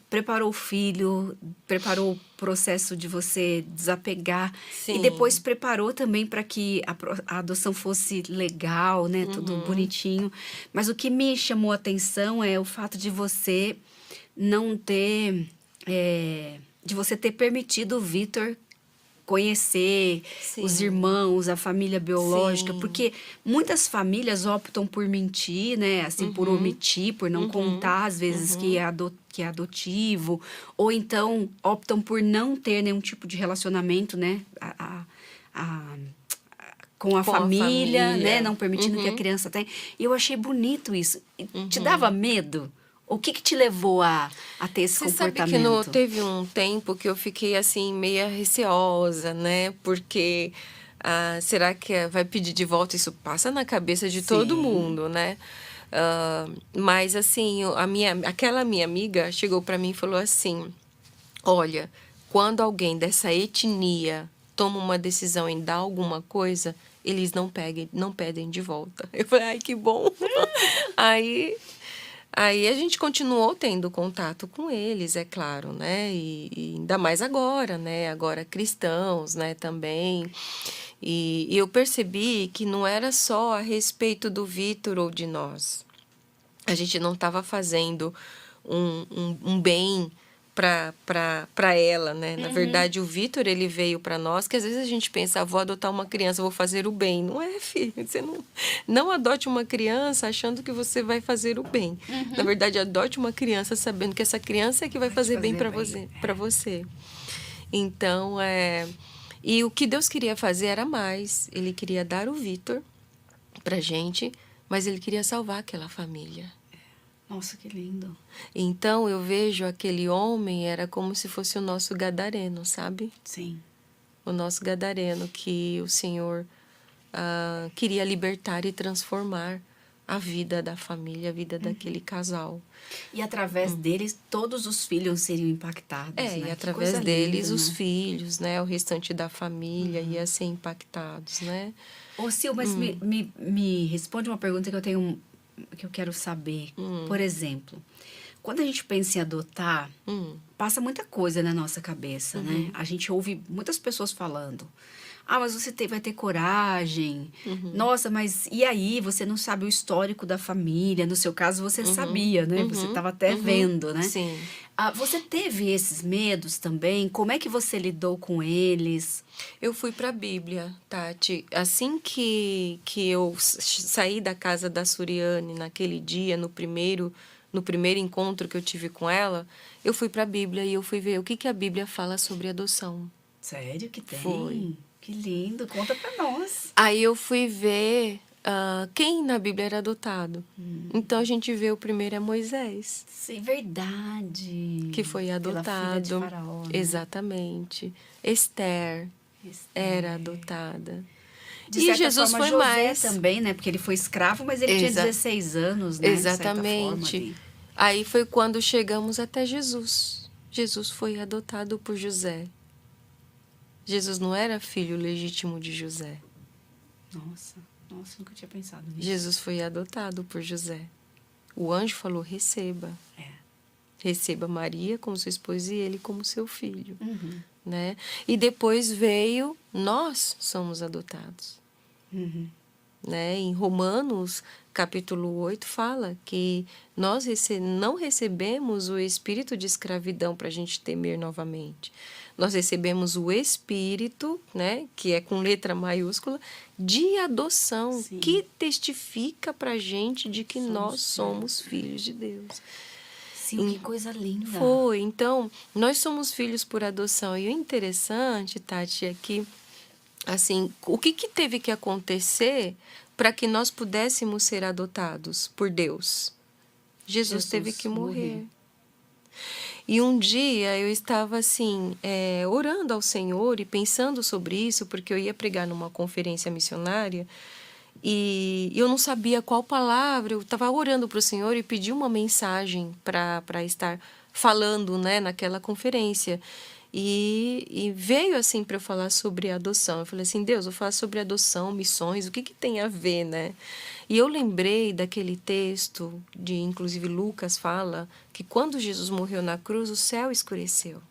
S1: Preparou o filho, preparou o processo de você desapegar.
S2: Sim.
S1: E depois preparou também para que a adoção fosse legal, né? Tudo bonitinho. Mas o que me chamou a atenção é o fato de você não ter... de você ter permitido o Vitor conhecer
S2: Sim.
S1: os irmãos, a família biológica,
S2: Sim.
S1: porque muitas famílias optam por mentir, né? Assim, por omitir, por não contar, às vezes, que é adotivo, ou então optam por não ter nenhum tipo de relacionamento, né? Com a família, né? Não permitindo que a criança tenha. E eu achei bonito isso. E te dava medo? O que te levou a ter esse comportamento?
S2: Sabe que teve um tempo que eu fiquei assim, meia receosa, né? Porque será que vai pedir de volta? Isso passa na cabeça de todo mundo, né? Mas assim, aquela minha amiga chegou para mim e falou assim: Olha, quando alguém dessa etnia toma uma decisão em dar alguma coisa, eles não pedem de volta. Eu falei: Ai, que bom! Aí a gente continuou tendo contato com eles, é claro, né? E ainda mais agora, né? Agora cristãos, né? Também. E eu percebi que não era só a respeito do Vitor ou de nós. A gente não estava fazendo um bem para ela, né? Na verdade, o Vitor, ele veio para nós, que às vezes a gente pensa: vou adotar uma criança, vou fazer o bem. Não é, filho. Você não adote uma criança achando que você vai fazer o bem. Na verdade, adote uma criança sabendo que essa criança é que vai fazer bem para você. Então, E o que Deus queria fazer era mais. Ele queria dar o Vitor pra gente, mas ele queria salvar aquela família.
S1: Nossa, que lindo.
S2: Então eu vejo aquele homem, era como se fosse o nosso gadareno, sabe?
S1: Sim.
S2: O nosso gadareno que o Senhor queria libertar e transformar a vida da família, a vida daquele casal.
S1: E através deles, todos os filhos seriam impactados, né?
S2: E
S1: Que
S2: através
S1: coisa
S2: deles,
S1: linda,
S2: os
S1: né?
S2: filhos, né? O restante da família ia ser impactados, né?
S1: Ô, Sil, mas me responde uma pergunta que eu tenho, que eu quero saber. Por exemplo, quando a gente pensa em adotar, passa muita coisa na nossa cabeça, né? A gente ouve muitas pessoas falando: ah, mas você vai ter coragem. Nossa, mas e aí? Você não sabe o histórico da família. No seu caso, você sabia, né? Você estava até vendo, né?
S2: Sim.
S1: Ah, você teve esses medos também? Como é que você lidou com eles?
S2: Eu fui para a Bíblia, Tati. Assim que eu saí da casa da Suriane naquele dia, no primeiro encontro que eu tive com ela, eu fui para a Bíblia e eu fui ver o que a Bíblia fala sobre adoção.
S1: Sério que tem?
S2: Foi.
S1: Que lindo, conta pra nós.
S2: Aí eu fui ver quem na Bíblia era adotado. Então a gente vê o primeiro é Moisés,
S1: Sim, verdade.
S2: que foi
S1: Pela
S2: adotado.
S1: filha de Faraó, né?
S2: Exatamente. Esther
S1: Esther.
S2: era adotada.
S1: De
S2: E
S1: certa
S2: Jesus
S1: forma,
S2: foi
S1: José
S2: mais.
S1: também, né? Porque ele foi escravo, mas ele tinha 16 anos, né? De certa forma,
S2: Exatamente.
S1: ali.
S2: Aí foi quando chegamos até Jesus. Jesus foi adotado por José. Jesus não era filho legítimo de José.
S1: Nossa, nunca tinha pensado nisso.
S2: Jesus foi adotado por José. O anjo falou: receba. Receba Maria como sua esposa e ele como seu filho. Né? E depois veio, nós somos adotados. Né? Em Romanos, capítulo 8, fala que nós não recebemos o espírito de escravidão para a gente temer novamente. Nós recebemos o espírito, né, que é com letra maiúscula, de adoção,
S1: Sim.
S2: que testifica para a gente de que nós somos filhos de Deus.
S1: Sim, que coisa linda.
S2: Foi. Então, nós somos filhos por adoção. E o interessante, Tati, é que, assim, o que teve que acontecer para que nós pudéssemos ser adotados por Deus? Jesus teve que morrer. E um dia eu estava, assim, orando ao Senhor e pensando sobre isso, porque eu ia pregar numa conferência missionária, e eu não sabia qual palavra. Eu estava orando para o Senhor e pedi uma mensagem para estar falando, né, naquela conferência. E veio assim para eu falar sobre adoção. Eu falei assim: Deus, eu falo sobre adoção, missões, o que tem a ver, né? E eu lembrei daquele texto, inclusive Lucas fala, que quando Jesus morreu na cruz, o céu escureceu.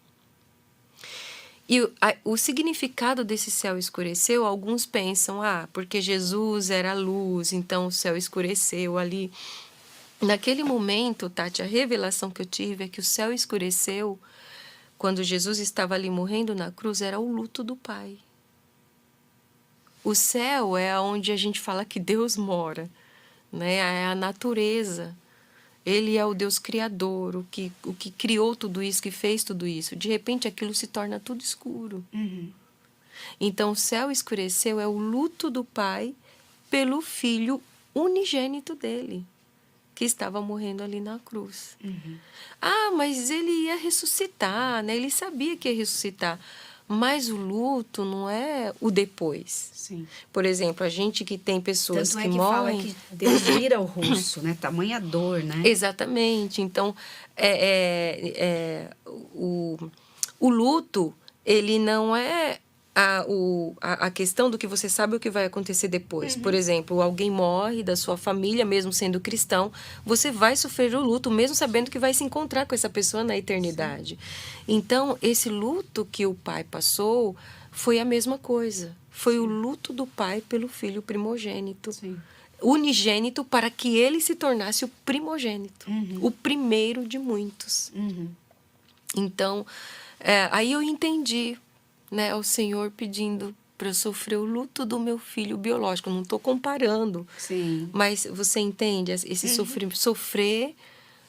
S2: E o significado desse céu escureceu, alguns pensam, porque Jesus era a luz, então o céu escureceu ali. Naquele momento, Tati, a revelação que eu tive é que o céu escureceu quando Jesus estava ali morrendo na cruz, era o luto do Pai. O céu é onde a gente fala que Deus mora, né? É a natureza. Ele é o Deus criador, o que criou tudo isso, que fez tudo isso. De repente, aquilo se torna tudo escuro. Então, o céu escureceu, é o luto do Pai pelo Filho unigênito dele, que estava morrendo ali na cruz. Mas ele ia ressuscitar, né? Ele sabia que ia ressuscitar. Mas o luto não é o depois.
S1: Sim.
S2: Por exemplo, a gente que tem pessoas
S1: Tanto
S2: que
S1: é que
S2: morrem...
S1: fala que Deus vira o rosto, né? Tamanha dor, né?
S2: Exatamente. Então, o luto, ele não é a questão do que você sabe o que vai acontecer depois. Por exemplo, alguém morre da sua família, mesmo sendo cristão, você vai sofrer o luto, mesmo sabendo que vai se encontrar com essa pessoa na eternidade. Sim. Então, esse luto que o pai passou foi a mesma coisa. Foi o luto do pai pelo filho primogênito.
S1: Sim.
S2: Unigênito, para que ele se tornasse o primogênito, o primeiro de muitos. Então, aí eu entendi, né, o Senhor pedindo para eu sofrer o luto do meu filho biológico. Eu não estou comparando,
S1: Sim.
S2: mas você entende esse sofrer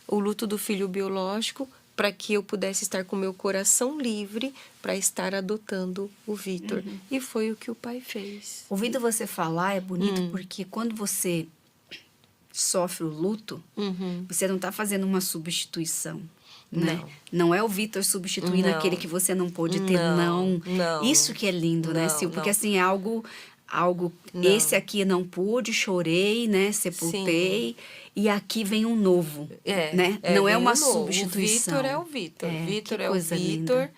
S2: o luto do filho biológico para que eu pudesse estar com meu coração livre para estar adotando o Vitor. E foi o que o pai fez.
S1: Ouvindo você falar é bonito porque quando você sofre o luto, você não está fazendo uma substituição, né? Não é o Vitor substituindo aquele que você não pôde ter, não. Isso que é lindo, né, Sil? Porque assim, é algo esse aqui não pude, chorei, né, sepultei, e aqui vem um novo, né? Não é uma substituição.
S2: O Vitor é o Vitor. Vitor é o
S1: coisa
S2: Vitor.
S1: linda.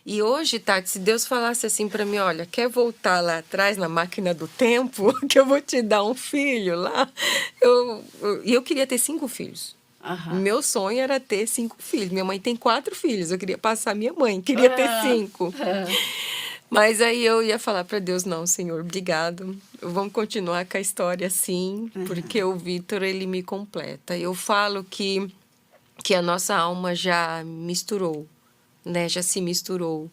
S2: E hoje, Tati, se Deus falasse assim para mim, olha, quer voltar lá atrás na máquina do tempo, que eu vou te dar um filho lá? Eu queria ter 5 filhos. Meu sonho era ter 5 filhos. Minha mãe tem 4 filhos. Eu queria passar minha mãe, queria ter 5. Mas aí eu ia falar para Deus, não, Senhor, obrigado. Vamos continuar com a história assim, porque o Vitor, ele me completa. Eu falo que a nossa alma já misturou, né? Já se misturou.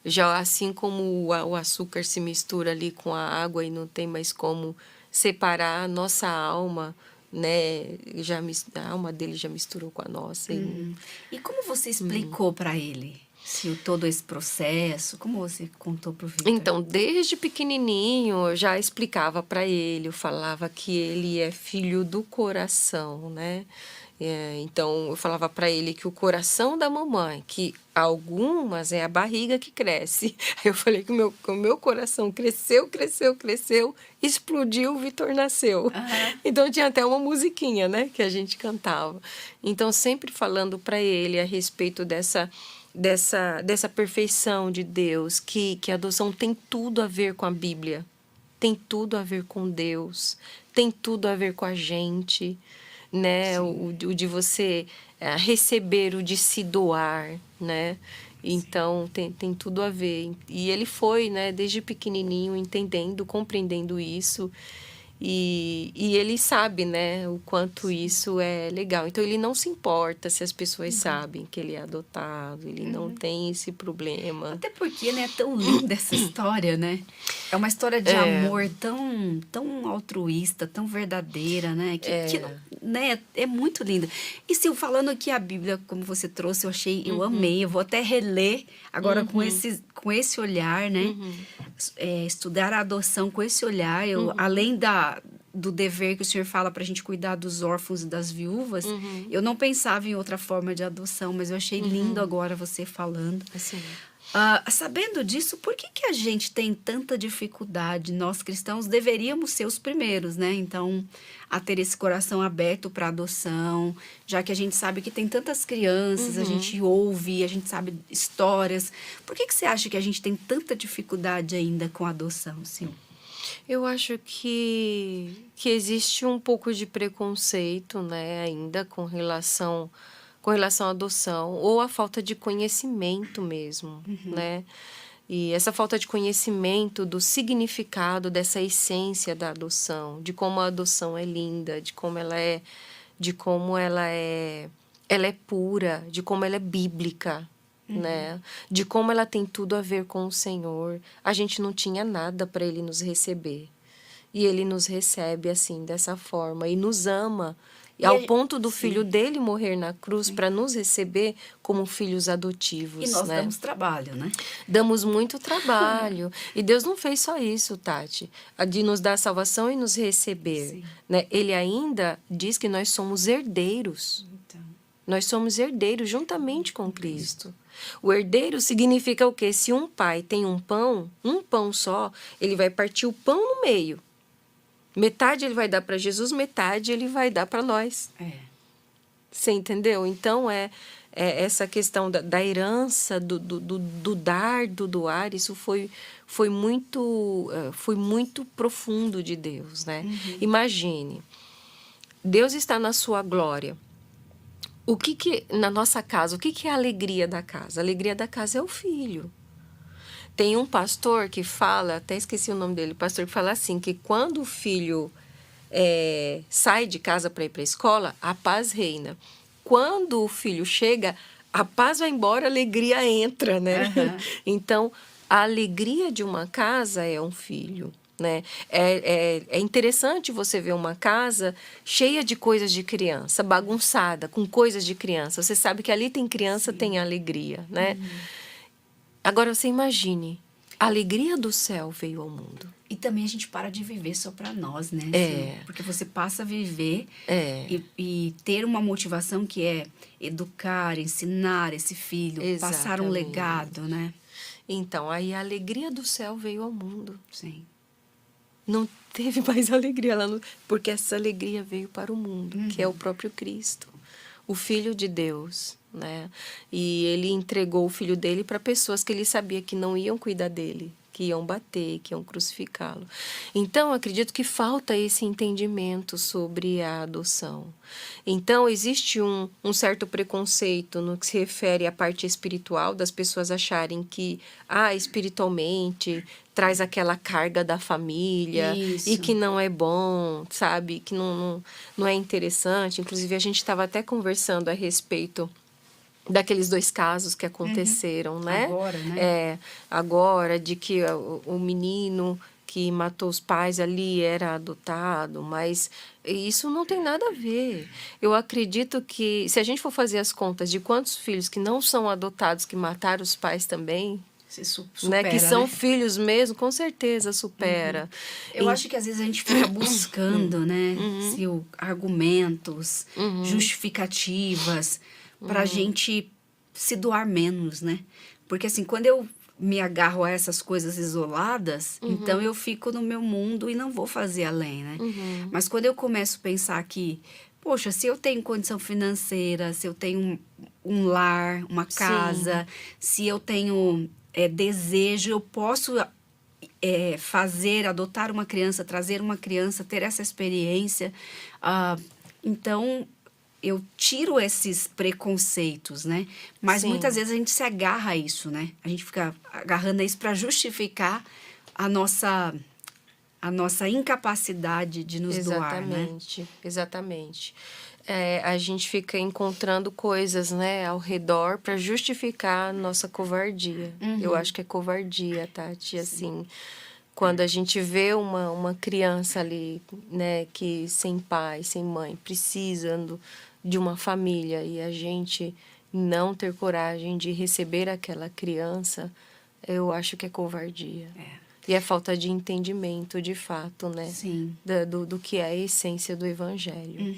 S2: Já assim como o açúcar se mistura ali com a água e não tem mais como separar, a nossa alma, né? A alma dele já misturou com a nossa.
S1: E como você explicou para ele todo esse processo? Como você contou pro Vitor?
S2: Então, desde pequenininho, eu já explicava para ele, eu falava que ele é filho do coração, né? Então, eu falava para ele que o coração da mamãe, que algumas é a barriga que cresce. Aí eu falei que o meu coração cresceu, explodiu, o Vitor nasceu. Então, tinha até uma musiquinha, né, que a gente cantava. Então, sempre falando para ele a respeito dessa perfeição de Deus, que a adoção tem tudo a ver com a Bíblia, tem tudo a ver com Deus, tem tudo a ver com a gente, né? O de você receber, o de se doar, né? Então, tem tudo a ver. E ele foi, né, desde pequenininho, entendendo, compreendendo isso. E ele sabe, né, o quanto isso é legal. Então, ele não se importa se as pessoas sabem que ele é adotado. Ele não tem esse problema.
S1: Até porque, né, é tão linda essa história, né? É uma história de amor tão altruísta, tão verdadeira, né? Né, é muito linda. E se eu falando aqui a Bíblia, como você trouxe, eu amei. Eu vou até reler agora com esse olhar, né? Estudar a adoção com esse olhar. Além do dever que o senhor fala para a gente cuidar dos órfãos e das viúvas, eu não pensava em outra forma de adoção, mas eu achei lindo agora você falando.
S2: Assim.
S1: Sabendo disso, por que a gente tem tanta dificuldade? Nós cristãos deveríamos ser os primeiros, né? Então, a ter esse coração aberto para adoção, já que a gente sabe que tem tantas crianças, a gente ouve, a gente sabe histórias. Por que você acha que a gente tem tanta dificuldade ainda com a adoção, sim?
S2: Eu acho que existe um pouco de preconceito, né, ainda com relação à adoção, ou a falta de conhecimento mesmo, né? E essa falta de conhecimento do significado dessa essência da adoção, de como a adoção é linda, de como ela é pura, de como ela é bíblica, né? De como ela tem tudo a ver com o Senhor. A gente não tinha nada para ele nos receber. E ele nos recebe assim, dessa forma, e nos ama. E ao ponto do filho dele morrer na cruz para nos receber como filhos adotivos.
S1: E nós
S2: né?
S1: damos trabalho, né?
S2: Damos muito trabalho. E Deus não fez só isso, Tati, de nos dar salvação e nos receber. Né? Ele ainda diz que nós somos herdeiros.
S1: Então.
S2: Nós somos herdeiros juntamente com Cristo. O herdeiro significa o quê? Se um pai tem um pão só, ele vai partir o pão no meio. Metade ele vai dar para Jesus, metade ele vai dar para nós. Você entendeu? Então, essa questão da herança, do dar, do doar, isso foi muito profundo de Deus, né? Imagine, Deus está na sua glória. Na nossa casa, o que é a alegria da casa? A alegria da casa é o filho. Tem um pastor que fala, até esqueci o nome dele, pastor que fala assim, que quando o filho sai de casa para ir para a escola, a paz reina. Quando o filho chega, a paz vai embora, a alegria entra, né? Então, a alegria de uma casa é um filho, né? É interessante você ver uma casa cheia de coisas de criança, bagunçada, com coisas de criança. Você sabe que ali tem criança, tem alegria, né? Agora você imagine, a alegria do céu veio ao mundo.
S1: E também a gente para de viver só para nós, né, Sil?
S2: É.
S1: Porque você passa a viver
S2: É.
S1: e ter uma motivação que é educar, ensinar esse filho, passar um
S2: Exatamente.
S1: legado, né?
S2: Então, aí a alegria do céu veio ao mundo.
S1: Sim.
S2: Não teve mais alegria lá, porque essa alegria veio para o mundo, que é o próprio Cristo, o Filho de Deus, né? E ele entregou o filho dele para pessoas que ele sabia que não iam cuidar dele, que iam bater, que iam crucificá-lo. Então, eu acredito que falta esse entendimento sobre a adoção. Então, existe um certo preconceito no que se refere à parte espiritual, das pessoas acharem que, espiritualmente, traz aquela carga da família.
S1: Isso.
S2: E que não é bom, sabe? Que não é interessante. Inclusive, a gente estava até conversando a respeito daqueles 2 casos que aconteceram, né?
S1: Agora, né?
S2: Agora, de que o menino que matou os pais ali era adotado, mas isso não tem nada a ver. Eu acredito que, se a gente for fazer as contas de quantos filhos que não são adotados, que mataram os pais também,
S1: Se supera,
S2: né? Que são
S1: né?
S2: filhos mesmo, com certeza supera.
S1: Eu acho que às vezes a gente fica buscando, né, Sil, argumentos, justificativas pra gente se doar menos, né? Porque assim, quando eu me agarro a essas coisas isoladas, então eu fico no meu mundo e não vou fazer além, né? Mas quando eu começo a pensar que, poxa, se eu tenho condição financeira, se eu tenho um lar, uma casa, se eu tenho desejo, eu posso fazer, adotar uma criança, trazer uma criança, ter essa experiência. Então, eu tiro esses preconceitos, né? Mas
S2: Sim.
S1: muitas vezes a gente se agarra a isso, né? A gente fica agarrando a isso para justificar a nossa incapacidade de nos doar, né?
S2: Exatamente, exatamente. A gente fica encontrando coisas, né, ao redor para justificar a nossa covardia. Eu acho que é covardia, Tati, assim, quando a gente vê uma criança ali, né, que sem pai, sem mãe, precisando de uma família e a gente não ter coragem de receber aquela criança, eu acho que é covardia. E é falta de entendimento, de fato, né?
S1: Sim.
S2: Do que é a essência do Evangelho.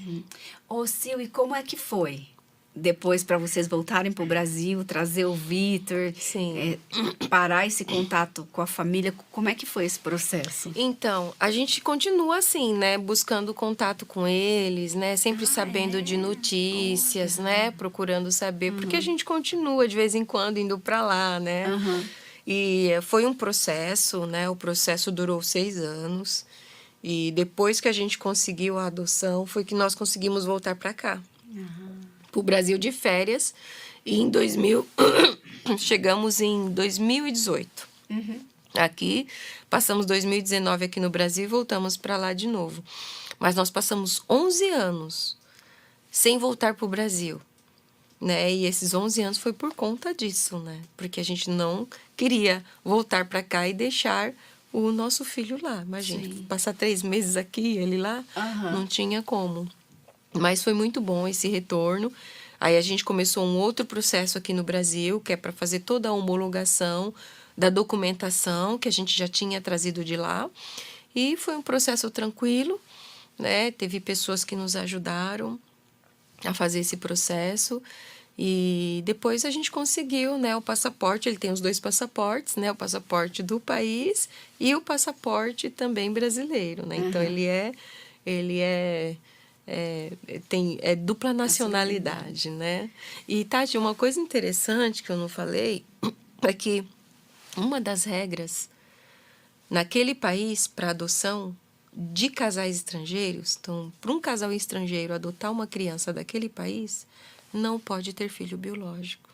S1: Ô, Sil, e como é que foi? Depois para vocês voltarem para o Brasil, trazer o Vitor,
S2: Sim.
S1: parar esse contato com a família, como é que foi esse processo?
S2: Então, a gente continua assim, né? Buscando contato com eles, né? Sempre sabendo de notícias, né? Procurando saber. Porque a gente continua, de vez em quando, indo para lá, né? E foi um processo, né? O processo durou 6 anos. E depois que a gente conseguiu a adoção, foi que nós conseguimos voltar para cá. Para o Brasil de férias. E em 2000... chegamos em 2018. Aqui, passamos 2019 aqui no Brasil e voltamos para lá de novo. Mas nós passamos 11 anos sem voltar para o Brasil. Né? E esses 11 anos foi por conta disso, né? Porque a gente não queria voltar para cá e deixar o nosso filho lá. Imagina, passar 3 meses aqui, ele lá, não tinha como. Mas foi muito bom esse retorno. Aí a gente começou um outro processo aqui no Brasil, que é para fazer toda a homologação da documentação que a gente já tinha trazido de lá. E foi um processo tranquilo, né? Teve pessoas que nos ajudaram a fazer esse processo. E depois a gente conseguiu, né, o passaporte. Ele tem os 2 passaportes, né? O passaporte do país e o passaporte também brasileiro, né? Então, ele tem dupla nacionalidade, né? E, Tati, uma coisa interessante que eu não falei é que uma das regras naquele país para adoção de casais estrangeiros, então, para um casal estrangeiro adotar uma criança daquele país, não pode ter filho biológico.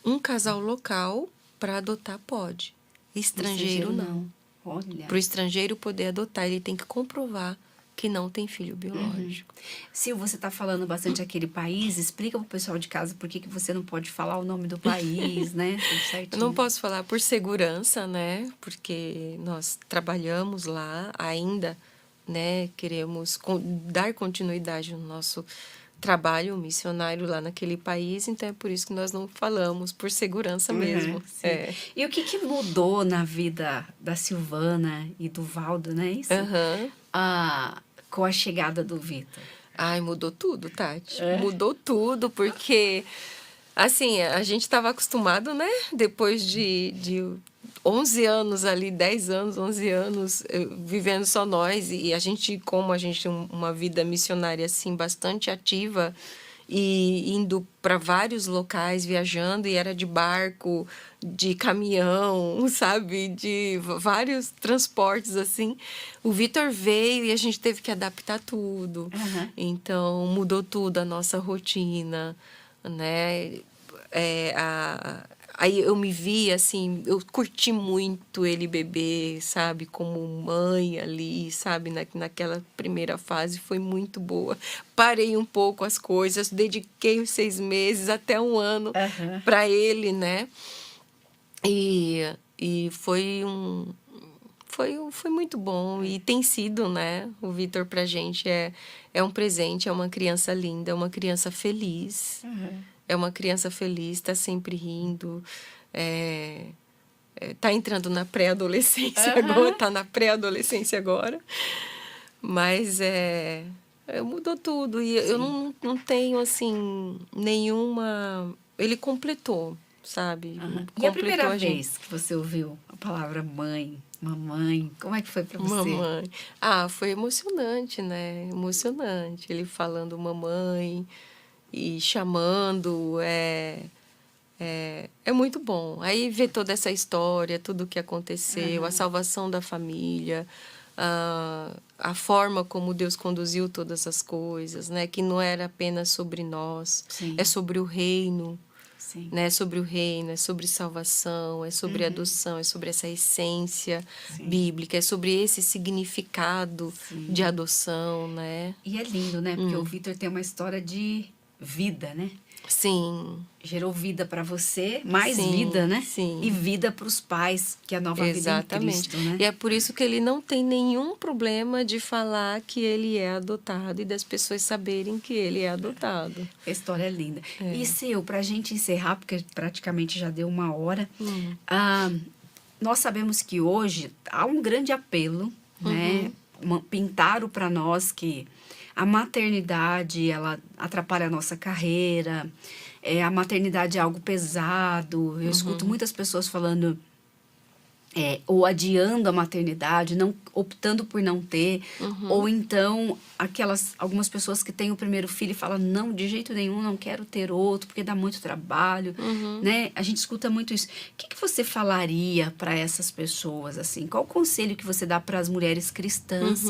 S2: Um casal local, para adotar, pode. Estrangeiro, não.
S1: Olha.
S2: Para o estrangeiro poder adotar, ele tem que comprovar que não tem filho biológico.
S1: Sil, você está falando bastante aquele país, explica para o pessoal de casa por que você não pode falar o nome do país, né? Tudo
S2: Eu
S1: certinho.
S2: não posso falar por segurança, né? Porque nós trabalhamos lá ainda, né? Queremos dar continuidade no nosso trabalho missionário lá naquele país, então é por isso que nós não falamos, por segurança mesmo.
S1: Sim.
S2: É.
S1: E o que mudou na vida da Silvana e do Valdo, né? Isso?
S2: Aham.
S1: Com a chegada do Vitor.
S2: Ai, mudou tudo, Tati. Mudou tudo, porque, assim, a gente estava acostumado, né? Depois de 11 anos ali, 10 anos, 11 anos, vivendo só nós. E a gente, como a gente tem uma vida missionária, assim, bastante ativa, e indo para vários locais, viajando, e era de barco, de caminhão, sabe? De vários transportes, assim. O Vitor veio e a gente teve que adaptar tudo. Então, mudou tudo a nossa rotina, né? Aí eu me vi, assim, eu curti muito ele bebê, sabe? Como mãe ali, sabe? Naquela primeira fase foi muito boa. Parei um pouco as coisas, dediquei os 6 meses, até 1 ano para ele, né? E foi muito bom e tem sido, né? O Vitor pra gente é um presente, é uma criança linda, é uma criança feliz. É uma criança feliz, tá sempre rindo. Tá entrando na pré-adolescência agora, tá na pré-adolescência agora. Mas mudou tudo. E eu não tenho, assim, nenhuma... Ele completou, sabe?
S1: E a
S2: Completou
S1: primeira
S2: gente.
S1: vez que você ouviu a palavra mãe, mamãe, como é que foi para você?
S2: Mamãe. Foi emocionante, né? Emocionante. Ele falando mamãe e chamando, é muito bom. Aí ver toda essa história, tudo o que aconteceu, a salvação da família, a forma como Deus conduziu todas as coisas, né? Que não era apenas sobre nós,
S1: Sim.
S2: é sobre o reino.
S1: Sim.
S2: Né? É sobre o reino, é sobre salvação, é sobre adoção, é sobre essa essência bíblica, é sobre esse significado de adoção, né?
S1: E é lindo, né? Porque o Vitor tem uma história de vida, né?
S2: Sim.
S1: Gerou vida para você, mais
S2: Sim,
S1: vida, né?
S2: sim.
S1: E vida para os pais, que é a nova
S2: Exatamente.
S1: vida em Cristo, né?
S2: E é por isso que ele não tem nenhum problema de falar que ele é adotado e das pessoas saberem que ele é adotado.
S1: A história é linda. E, Sil, para a gente encerrar, porque praticamente já deu 1 hora, nós sabemos que hoje há um grande apelo, né? Pintaram para nós que a maternidade, ela atrapalha a nossa carreira, a maternidade é algo pesado. Eu escuto muitas pessoas falando ou adiando a maternidade, não optando por não ter, ou então algumas pessoas que têm o primeiro filho e falam, não, de jeito nenhum, não quero ter outro, porque dá muito trabalho, né? A gente escuta muito isso. O que você falaria para essas pessoas, assim? Qual o conselho que você dá para as mulheres cristãs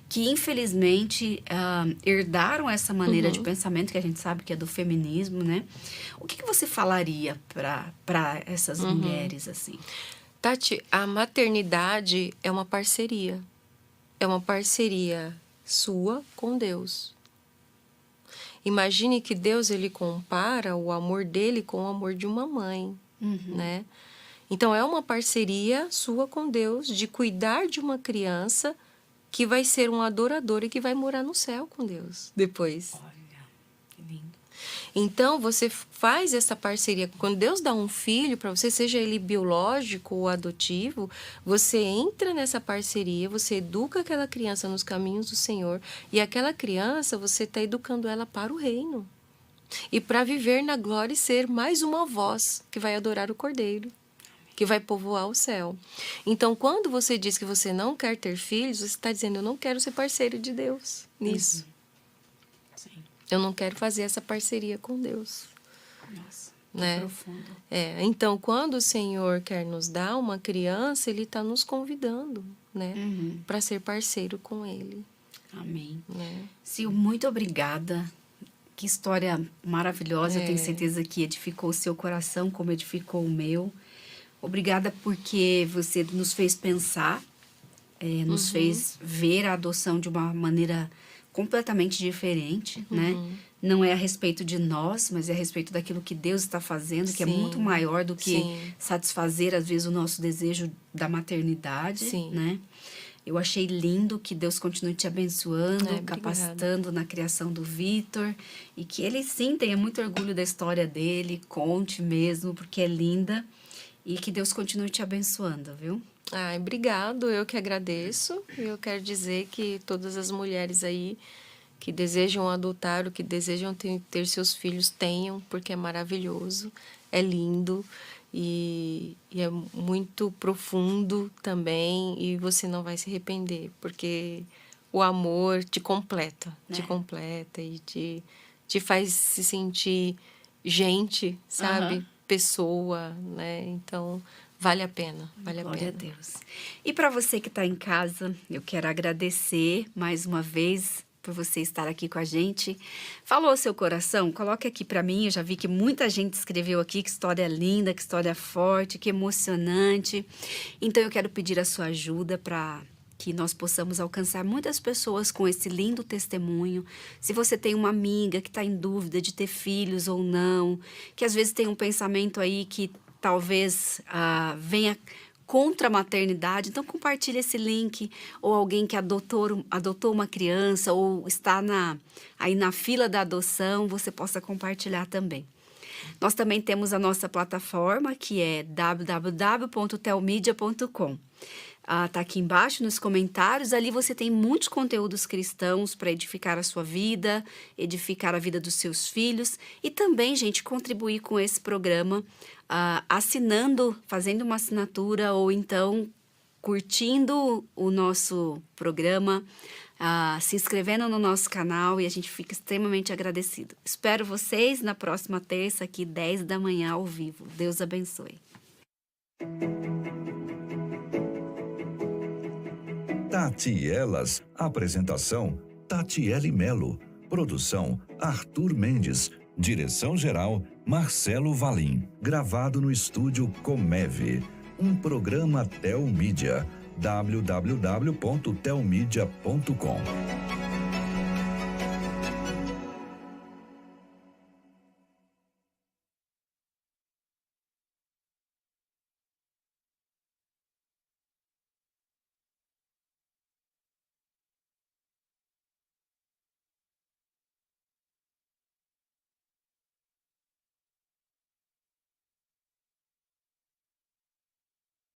S1: que, infelizmente, herdaram essa maneira de pensamento, que a gente sabe que é do feminismo, né? O que você falaria para essas mulheres, assim?
S2: Tati, a maternidade é uma parceria. É uma parceria sua com Deus. Imagine que Deus, ele compara o amor dele com o amor de uma mãe, né? Então, é uma parceria sua com Deus de cuidar de uma criança que vai ser um adorador e que vai morar no céu com Deus depois.
S1: Olha, que lindo.
S2: Então, você faz essa parceria. Quando Deus dá um filho para você, seja ele biológico ou adotivo, você entra nessa parceria, você educa aquela criança nos caminhos do Senhor, e aquela criança, você está educando ela para o reino. E para viver na glória e ser mais uma voz que vai adorar o Cordeiro, que vai povoar o céu. Então, quando você diz que você não quer ter filhos, você está dizendo, eu não quero ser parceiro de Deus nisso.
S1: Sim.
S2: Eu não quero fazer essa parceria com Deus.
S1: Nossa,
S2: né?
S1: que profundo.
S2: Então, quando o Senhor quer nos dar uma criança, Ele está nos convidando, né? Para ser parceiro com Ele.
S1: Amém.
S2: Né?
S1: Sil, muito obrigada. Que história maravilhosa. Eu tenho certeza que edificou o seu coração como edificou o meu. Obrigada porque você nos fez pensar nos fez ver a adoção de uma maneira completamente diferente, né? Não é a respeito de nós, mas é a respeito daquilo que Deus está fazendo, que é muito maior do que satisfazer, às vezes, o nosso desejo da maternidade, né? Eu achei lindo, que Deus continue te abençoando, capacitando na criação do Victor, e que ele, sim, tenha muito orgulho da história dele, conte mesmo, porque é linda, e que Deus continue te abençoando, viu?
S2: Ai, obrigado, eu que agradeço. Eu quero dizer que todas as mulheres aí que desejam adotar ou que desejam ter seus filhos, tenham, porque é maravilhoso, é lindo e é muito profundo também, e você não vai se arrepender, porque o amor te completa e te faz se sentir gente, sabe? Pessoa, né? Então, vale a pena, vale a pena.
S1: Glória a Deus. E para você que está em casa, eu quero agradecer mais uma vez por você estar aqui com a gente. Falou seu coração? Coloque aqui para mim. Eu já vi que muita gente escreveu aqui, que história linda, que história forte, que emocionante. Então eu quero pedir a sua ajuda para que nós possamos alcançar muitas pessoas com esse lindo testemunho. Se você tem uma amiga que está em dúvida de ter filhos ou não, que às vezes tem um pensamento aí que talvez venha contra a maternidade, então compartilhe esse link, ou alguém que adotou uma criança, ou está aí na fila da adoção, você possa compartilhar também. Nós também temos a nossa plataforma, que é www.telmedia.com. Tá aqui embaixo nos comentários. Ali você tem muitos conteúdos cristãos para edificar a sua vida, edificar a vida dos seus filhos e também, gente, contribuir com esse programa assinando, fazendo uma assinatura ou então curtindo o nosso programa, se inscrevendo no nosso canal, e a gente fica extremamente agradecido. Espero vocês na próxima terça, aqui 10 da manhã ao vivo. Deus abençoe.
S3: Tati e Elas, apresentação Tatiele Melo, produção Arthur Mendes, direção-geral Marcelo Valim, gravado no estúdio Comeve, um programa Telmídia, www.telmedia.com.